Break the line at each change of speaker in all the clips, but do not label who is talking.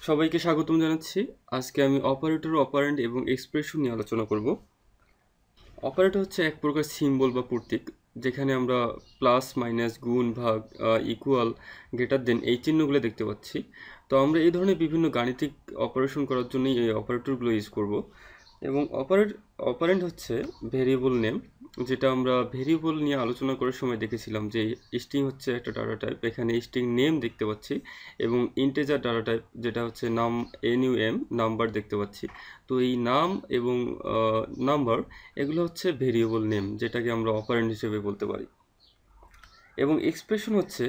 সবাইকে স্বাগতম জানাচ্ছি। আজকে আমি অপারেটর, অপারেন্ড এবং এক্সপ্রেশন নিয়ে আলোচনা করব। অপারেটর হচ্ছে এক প্রকার সিম্বল বা প্রতীক, যেখানে আমরা প্লাস, মাইনাস, গুণ, ভাগ, ইকুয়াল, গ্রেটার দেন এই চিহ্নগুলো দেখতে পাচ্ছি। তো আমরা এই ধরনের বিভিন্ন গাণিতিক অপারেশন করার জন্যই এই অপারেটরগুলো ইউজ করব। এবং অপারেন্ড হচ্ছে ভেরিয়েবল নেম, যেটা আমরা ভেরিয়েবল নিয়ে আলোচনা করার সময় দেখেছিলাম যে স্ট্রিং হচ্ছে একটা ডাটা টাইপ। এখানে স্ট্রিং নেম দেখতে পাচ্ছি এবং ইন্টিজার ডাটা টাইপ যেটা হচ্ছে NUM নাম্বার দেখতে পাচ্ছি। তো এই নাম এবং নাম্বার এগুলো হচ্ছে ভেরিয়েবল নেম, যেটাকে আমরা অপারেন্ড হিসেবে বলতে পারি। এবং এক্সপ্রেশন হচ্ছে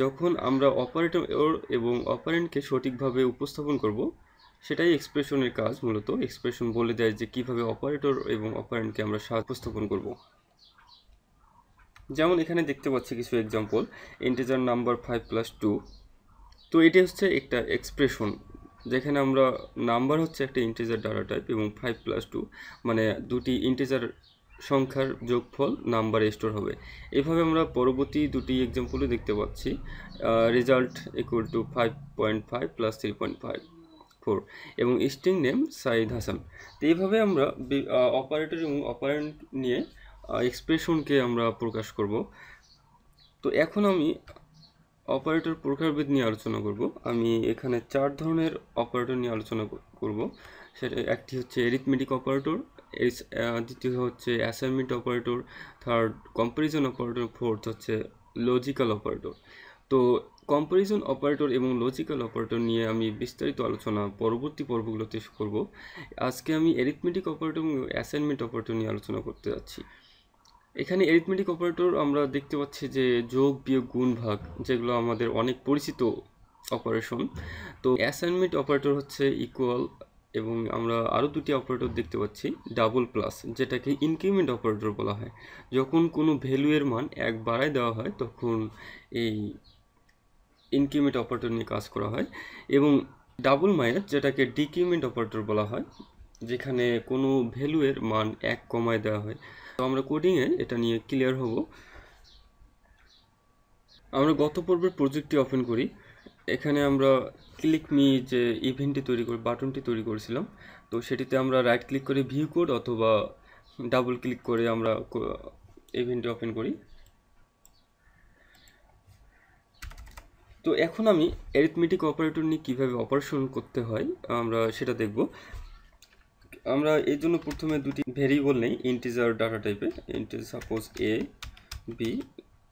যখন আমরা অপারেটর এবং অপারেন্ডকে সঠিকভাবে উপস্থাপন করব, সেটাই এক্সপ্রেশনের কাজ। মূলত এক্সপ্রেশন বলে দেয় যে কিভাবে অপারেটর এবং অপারেন্ডকে আমরা উপস্থাপন করব। যেমন এখানে দেখতে পাচ্ছি কিছু এক্সাম্পল। Integer number 5+2। তো এটি হচ্ছে একটা এক্সপ্রেশন, যেখানে আমরা নাম্বার হচ্ছে একটা ইন্টিজার ডাটা টাইপ এবং 5+2 মানে দুটি ইন্টিজার সংখ্যার যোগফল নাম্বারে স্টোর হবে। এভাবে আমরা পরবর্তী দুটি এক্সাম্পলে দেখতে পাচ্ছি। রেজাল্ট ইকুয়াল টু 5.5 + 3.54 এবং স্ট্রিং নেম সাইদ হাসান। তো এইভাবে আমরা অপারেটর এবং অপারেন্ড নিয়ে এক্সপ্রেশনকে আমরা প্রকাশ করব। তো এখন আমি অপারেটর প্রকারভেদ নিয়ে আলোচনা করব। আমি এখানে 4 ধরনের অপারেটর নিয়ে আলোচনা করব। সেটা একটি হচ্ছে এরিথমেটিক অপারেটর, দ্বিতীয় হচ্ছে assignment operator, third comparison operator, fourth হচ্ছে লজিক্যাল অপারেটর। তো কম্পারিজন অপারেটর এবং লজিক্যাল অপারেটর নিয়ে আমি বিস্তারিত আলোচনা পরবর্তী পর্বগুলোতে করব। আজকে আমি এরিথমেটিক অপারেটর এবং অ্যাসাইনমেন্ট অপারেটর নিয়ে আলোচনা করতে যাচ্ছি। এখানে এরিথমেটিক অপারেটর আমরা দেখতে পাচ্ছি যে যোগ, বিয়োগ, গুণ, ভাগ, যেগুলো আমাদের অনেক পরিচিত অপারেশন। তো অ্যাসাইনমেন্ট অপারেটর হচ্ছে ইকুয়াল, এবং আমরা আরও দুটি অপারেটর দেখতে পাচ্ছি, ডাবল প্লাস, যেটাকে ইনক্রিমেন্ট অপারেটর বলা হয়। যখন কোনো ভ্যালুয়ের মান 1 বাড়ায় দেওয়া হয় তখন এই ইনক্রিমেন্ট অপারেটর নিয়ে কাজ করা হয়। এবং ডাবল মাইনাস, যেটাকে ডিক্রিমেন্ট অপারেটর বলা হয়, যেখানে কোনো ভ্যালুয়ের মান 1 কমায় দেওয়া হয়। তো আমরা কোডিংয়ে এটা নিয়ে ক্লিয়ার হব। আমরা গত পর্বের প্রজেক্টটি ওপেন করি। এখানে আমরা ক্লিক মি যে ইভেন্টটি বাটনটি তৈরি করেছিলাম। তো সেটিতে আমরা রাইট ক্লিক করে ভিউ কোড অথবা ডাবল ক্লিক করে আমরা ইভেন্টটি ওপেন করি। তো এখন আমি অ্যারিথমেটিক অপারেটর নিয়ে কীভাবে অপারেশন করতে হয় আমরা সেটা দেখব। আমরা এই জন্য প্রথমে দুটি ভেরিয়েবল নেই ইন্টিজার ডাটা টাইপে, ইন্টিজার সাপোজ a, b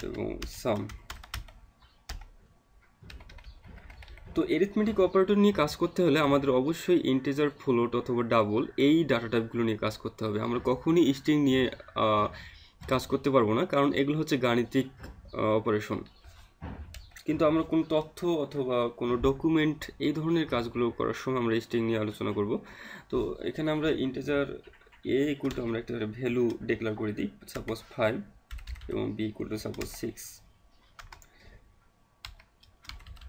এবং সাম। তো অ্যারিথমেটিক অপারেটর নিয়ে কাজ করতে হলে আমাদের অবশ্যই ইন্টিজার, ফ্লোট অথবা ডাবল এই ডাটা টাইপগুলো নিয়ে কাজ করতে হবে। আমরা কখনই স্ট্রিং নিয়ে কাজ করতে পারবো না, কারণ এগুলো হচ্ছে গাণিতিক অপারেশন। কিন্তু আমরা কোনো তথ্য অথবা কোনো ডকুমেন্ট এই ধরনের কাজগুলো করার সময় আমরা স্ট্রিং নিয়ে আলোচনা করব। তো এখানে আমরা ইন্টিজার a ইকুয়াল টু আমরা একটা ভ্যালু ডিক্লেয়ার করে দিই, সাপোজ 5, এবং b ইকুয়াল টু সাপোজ 6।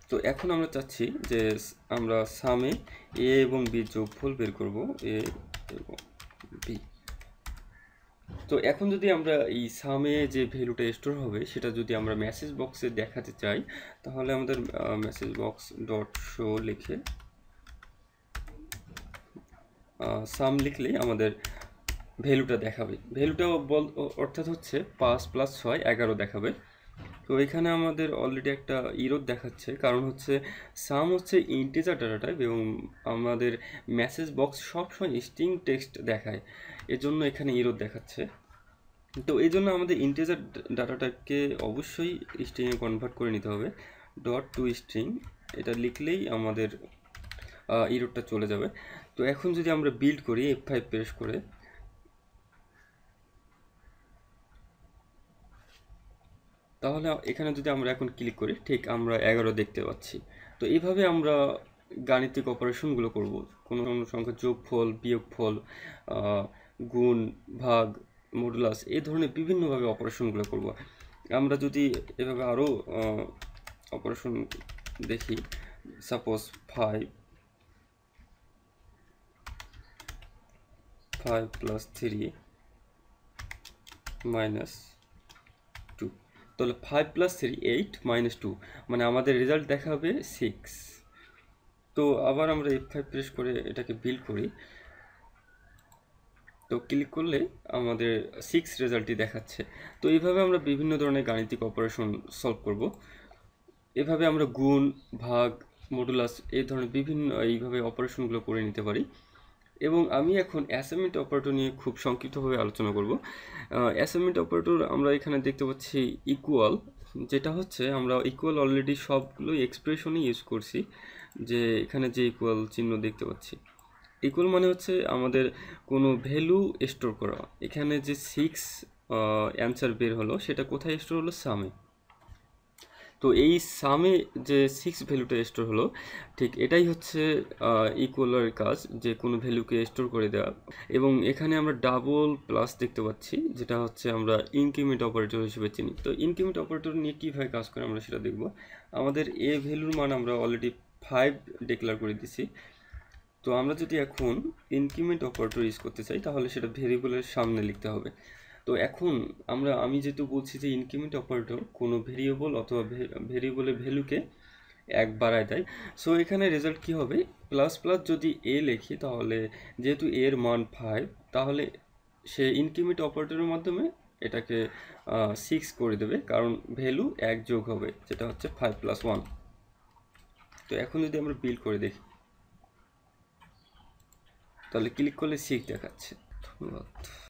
তো এখন আমরা চাচ্ছি যে আমরা সামে a এবং b যোগফল বের করব, a এবং b। তো এখন যদি আমরা এই সামে যে ভ্যালুটা স্টোর হবে সেটা যদি আমরা মেসেজ বক্সে দেখাতে চাই, তাহলে আমাদের মেসেজ বক্স ডট শো লিখে সাম লিখলেই আমাদের ভ্যালুটা দেখাবে। ভ্যালুটা অর্থাৎ হচ্ছে 5 + 6 11 দেখাবে। তো এখানে আমাদের অলরেডি একটা ইরর দেখাচ্ছে, কারণ হচ্ছে সাম হচ্ছে ইন্টিজার ডাটা টাইপ এবং আমাদের মেসেজ বক্স সবসময় স্ট্রিং টেক্সট দেখায়, এজন্য এখানে ইরর দেখাচ্ছে। তো এই জন্য আমাদের ইন্টিজার ডাটা টাইপকে অবশ্যই স্ট্রিংয়ে কনভার্ট করে নিতে হবে। ডট টু স্ট্রিং এটা লিখলেই আমাদের ইররটা চলে যাবে। তো এখন যদি আমরা বিল্ড করি F5 প্রেস করে, তাহলে এখানে যদি আমরা এখন ক্লিক করি ঠিক আমরা 11 দেখতে পাচ্ছি। তো এইভাবে আমরা গাণিতিক অপারেশনগুলো করব। কোনো সংখ্যা যোগফল, বিয়োগফল, গুণ, ভাগ, মডুলাস এই ধরনের বিভিন্নভাবে অপারেশনগুলো করব। আমরা যদি এভাবে আরও অপারেশন দেখি, সাপোজ 5 + 3 - 2, তাহলে 5 + 3 8 - 2, মানে আমাদের রেজাল্ট দেখাবে 6। তো আবার আমরা F5 প্রেস করে এটাকে বিল্ড করি। তো ক্লিক করলে আমাদের 6 রেজাল্টটি দেখাচ্ছে। তো এইভাবে আমরা বিভিন্ন ধরনের গাণিতিক অপারেশন সলভ করব। এভাবে আমরা গুণ, ভাগ, মডুলাস এই ধরনের বিভিন্ন এইভাবে অপারেশনগুলো করে নিতে পারি। এবং আমি এখন অ্যাসাইনমেন্ট অপারেটর নিয়ে খুব সংক্ষিপ্তভাবে আলোচনা করব। অ্যাসাইনমেন্ট অপারেটর আমরা এখানে দেখতে পাচ্ছি ইকুয়াল, যেটা হচ্ছে আমরা ইকুয়াল অলরেডি সবগুলো এক্সপ্রেশনই ইউজ করছি, যে এখানে যে ইকুয়াল চিহ্ন দেখতে পাচ্ছি। ইকুয়াল মানে হচ্ছে আমাদের কোনো ভ্যালু স্টোর করা। এখানে যে 6 অ্যান্সার বের হলো সেটা কোথায় স্টোর হলো? সামে। তো এই সামে যে 6 ভ্যালুটা স্টোর হলো, ঠিক এটাই হচ্ছে ইকুয়ালের কাজ, যে কোনো ভ্যালুকে স্টোর করে দেওয়া। এবং এখানে আমরা ডাবল প্লাস দেখতে পাচ্ছি, যেটা হচ্ছে আমরা ইনক্রিমেন্ট অপারেটর হিসেবে চিনি। তো ইনক্রিমেন্ট অপারেটর নিয়ে কীভাবে কাজ করে আমরা সেটা দেখব। আমাদের এ ভ্যালুর মান আমরা অলরেডি 5 ডিক্লেয়ার করে দিছি। তো আমরা যদি এখন ইনক্রিমেন্ট অপারেটর ইউজ করতে চাই তাহলে সেটা ভেরিয়েবলের সামনে লিখতে হবে। তো এখন আমি যেহেতু বলছি যে ইনক্রিমেন্ট অপারেটর কোনো ভেরিয়েবল অথবা ভেরিয়েবলের ভ্যালুকে 1 বাড়ায় দেয়। সো এখানে রেজাল্ট কি হবে? প্লাস প্লাস যদি এ লিখি তাহলে যেহেতু এর মান 5, তাহলে সে ইনক্রিমেন্ট অপারেটরের মাধ্যমে এটাকে 6 করে দেবে, কারণ ভ্যালু 1 যোগ হবে, যেটা হচ্ছে 5 + 1। তো এখন যদি আমরা বিল্ড করে দেখি তাহলে ক্লিক করলে 6 দেখাচ্ছে। ধন্যবাদ।